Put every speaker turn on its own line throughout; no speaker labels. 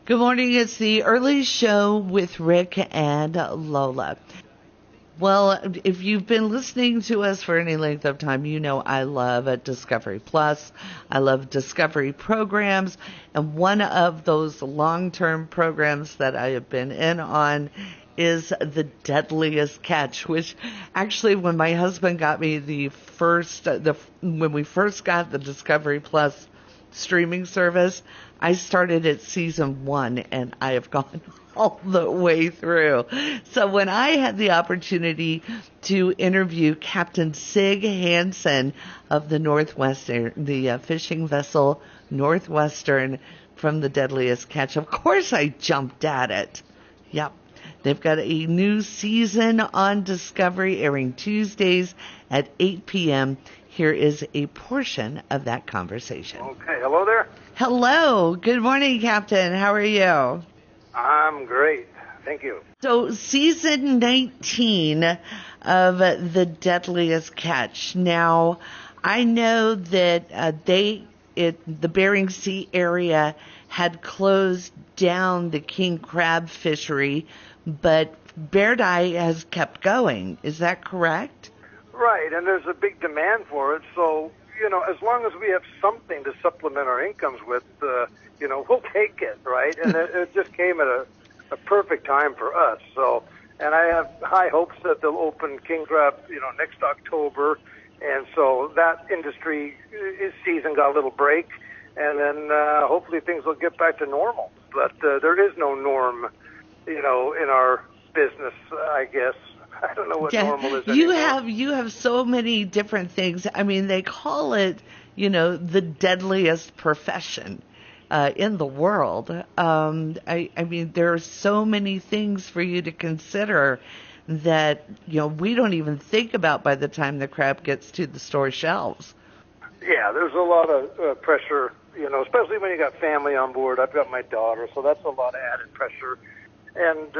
Good morning. It's the early show with Rick and Lola. Well, if you've been listening to us for any length of time, you know I love Discovery Plus. I love Discovery programs. And one of those long-term programs that I have been in on is the Deadliest Catch, which actually when my husband got me when we first got the Discovery Plus streaming service, I started at season 1 and I have gone all the way through. So when I had the opportunity to interview Captain Sig Hansen of the Northwestern, the fishing vessel Northwestern from the Deadliest Catch, of course I jumped at it. Yep. They've got a new season on Discovery airing Tuesdays at 8 p.m. Here is a portion of that conversation.
Okay, hello there.
Hello. Good morning, Captain. How are you?
I'm great. Thank you.
So, season 19 of The Deadliest Catch. Now, I know that the Bering Sea area had closed down the king crab fishery, but bairdi has kept going. Is that correct?
Right, and there's a big demand for it, so, as long as we have something to supplement our incomes with, we'll take it, right? And it just came at a perfect time for us, so, and I have high hopes that they'll open king crab, next October, and so that industry season got a little break, and then hopefully things will get back to normal. But there is no norm, in our business, I guess. I don't know what normal is anymore.
You have so many different things. I mean, they call it, the deadliest profession in the world. I mean, there are so many things for you to consider that, we don't even think about by the time the crab gets to the store shelves.
Yeah, there's a lot of pressure, especially when you got family on board. I've got my daughter, so that's a lot of added pressure. And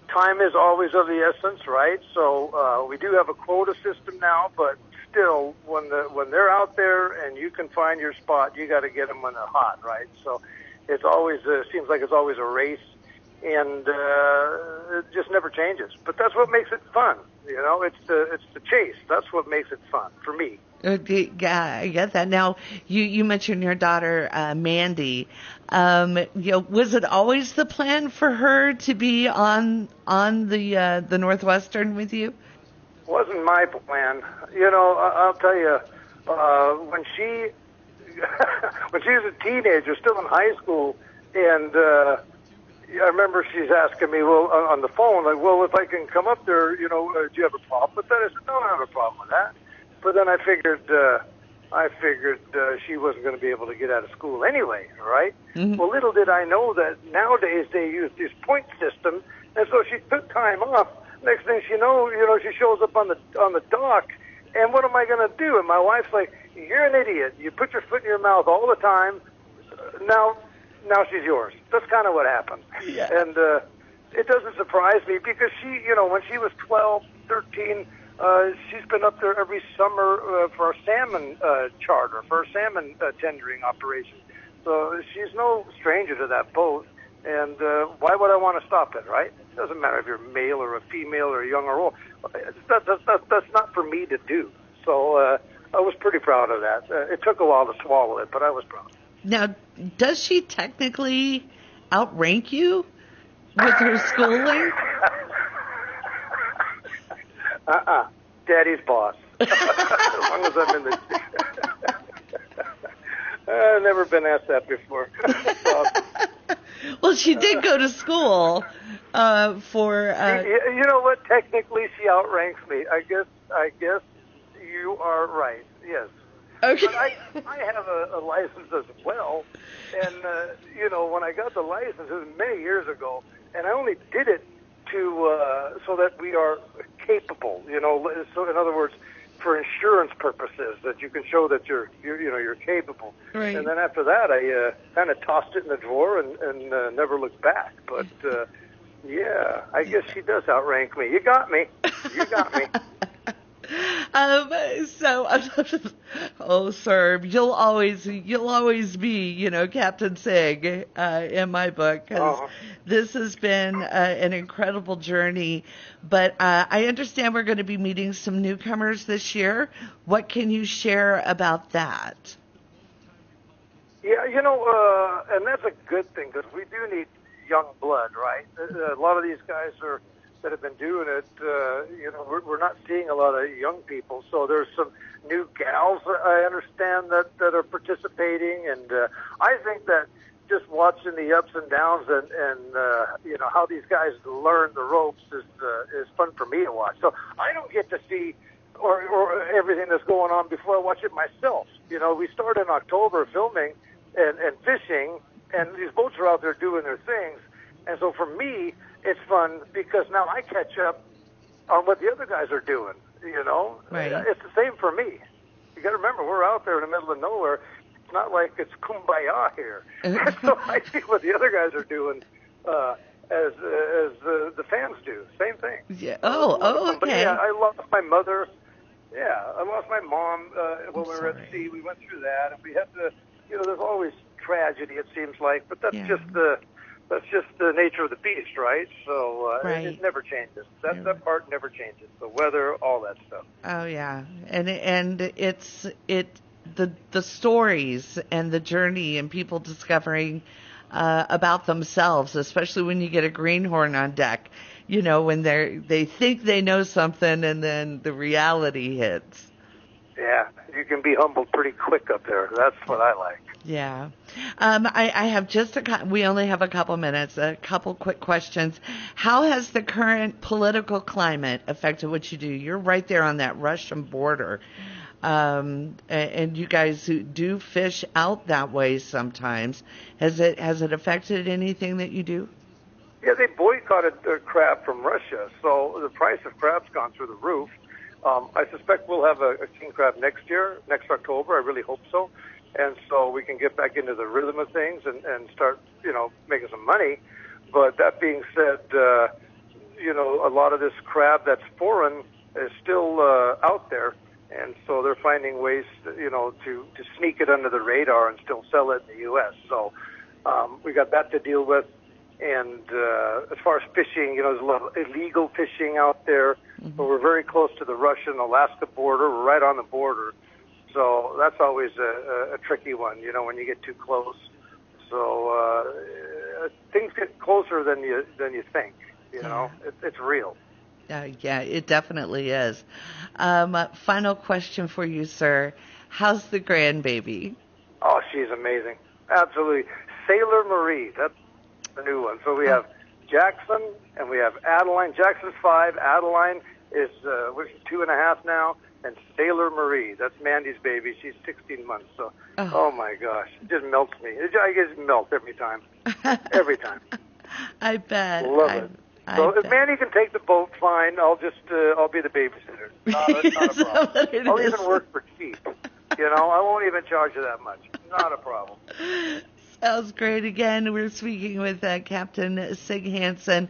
time is always of the essence, right? So we do have a quota system now, but still, when they're out there and you can find your spot, you got to get them when they're hot, right? So it's always seems like it's always a race, and it just never changes. But that's what makes it fun, It's the chase. That's what makes it fun for me.
Yeah, I get that. Now, you mentioned your daughter, Mandy. Was it always the plan for her to be on the Northwestern with you?
Wasn't my plan. I'll tell you, when she when she was a teenager, still in high school, and I remember she's asking me, on the phone, like, if I can come up there, do you have a problem with that? I said, no, I don't have a problem with that. But then I figured she wasn't going to be able to get out of school anyway, right? Mm-hmm. Well, little did I know that nowadays they use this point system, and so she took time off. Next thing she knows, she shows up on the dock, and what am I going to do? And my wife's like, "You're an idiot. You put your foot in your mouth all the time. Now she's yours." That's kind of what happened. Yeah. And it doesn't surprise me because she, when she was 12, 13. She's been up there every summer for our salmon charter, for our salmon tendering operation. So she's no stranger to that boat. And why would I want to stop it, right? It doesn't matter if you're male or a female or young or old. That's not for me to do. So I was pretty proud of that. It took a while to swallow it, but I was proud.
Now, does she technically outrank you with her schooling?
Daddy's boss. As long as I'm in the... I've never been asked that before.
Well, she did go to school for...
You know what? Technically, she outranks me. I guess you are right. Yes.
Okay.
But I have a license as well. And, when I got the license, it was many years ago, and I only did it so that we are capable, so in other words, for insurance purposes, that you can show that you're capable.
Right.
And then after that, I kind of tossed it in the drawer and never looked back. But yeah, I guess she does outrank me. You got me.
So, oh, sir, you'll always be, Captain Sig, in my book, because
Uh-huh.
this has been an incredible journey. But I understand we're going to be meeting some newcomers this year. What can you share about that?
Yeah, and that's a good thing because we do need young blood, right? A lot of these guys that have been doing it. We're not seeing a lot of young people, so there's some new gals I understand that are participating, and I think that just watching the ups and downs and how these guys learn the ropes is fun for me to watch. So I don't get to see or everything that's going on before I watch it myself. We start in October filming and fishing, and these boats are out there doing their things. And so for me, it's fun because now I catch up on what the other guys are doing,
Right.
It's the same for me. You got to remember, we're out there in the middle of nowhere. It's not like it's kumbaya here. So I see what the other guys are doing as the fans do. Same thing.
Yeah. Oh, okay.
But yeah, I lost my mother. Yeah, I lost my mom when we were at sea. We went through that, and we had to. There's always tragedy. It seems like, but that's just the nature of the beast, right? So
right.
It never changes. That part never changes. The weather, all that stuff.
Oh yeah, and it's the stories and the journey and people discovering about themselves, especially when you get a greenhorn on deck. When they think they know something and then the reality hits.
Yeah, you can be humbled pretty quick up there. That's what I like.
Yeah. I have we only have a couple minutes, a couple quick questions. How has the current political climate affected what you do? You're right there on that Russian border. And you guys do fish out that way sometimes. Has it affected anything that you do?
Yeah, they boycotted crab from Russia, so the price of crab's gone through the roof. I suspect we'll have a king crab next October. I really hope so. And so we can get back into the rhythm of things and start, making some money. But that being said, a lot of this crab that's foreign is still out there. And so they're finding ways, to sneak it under the radar and still sell it in the U.S. So we got that to deal with. And as far as fishing, there's a lot of illegal fishing out there. Mm-hmm. But we're very close to the Russian-Alaska border. We're right on the border. So that's always a tricky one, when you get too close. So things get closer than you think. It's real.
Yeah, it definitely is. Final question for you, sir. How's the grandbaby?
Oh, she's amazing. Absolutely. Sailor Marie. That's the new one. So we have Jackson and we have Adeline. Jackson's 5. Adeline is 2.5 now. And Sailor Marie, that's Mandy's baby. She's 16 months. So, oh my gosh, it just melts me. I get melt every time. Every time.
I bet.
Love it. So if Mandy can take the boat, fine. I'll be the babysitter. Not a problem. I'll even work for cheap. I won't even charge you that much. Not a problem.
Sounds great. Again, we're speaking with Captain Sig Hansen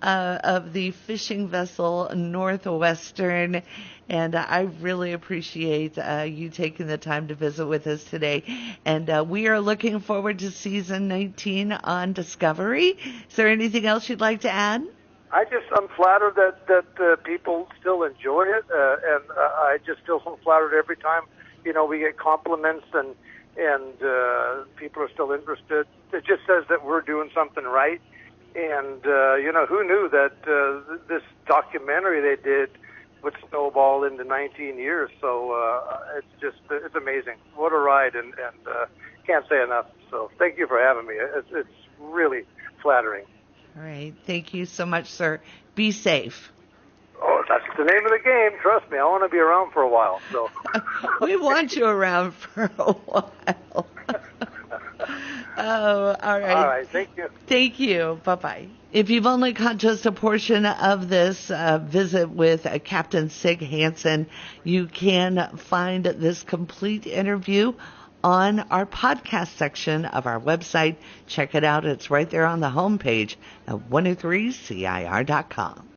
of the fishing vessel Northwestern, and I really appreciate you taking the time to visit with us today. And we are looking forward to season 19 on Discovery. Is there anything else you'd like to add?
I'm flattered that people still enjoy it, and I just feel so flattered every time, we get compliments and people are still interested. It just says that we're doing something right. And, who knew that this documentary they did would snowball into 19 years. So it's amazing. What a ride, and can't say enough. So thank you for having me. It's really flattering.
All right. Thank you so much, sir. Be safe.
Oh, that's the name of the game. Trust me, I want to be around for a while. So
we want you around for a while. Oh, all right.
All right. Thank you.
Thank you. Bye-bye. If you've only caught just a portion of this visit with Captain Sig Hansen, you can find this complete interview on our podcast section of our website. Check it out. It's right there on the homepage at 103CIR.com.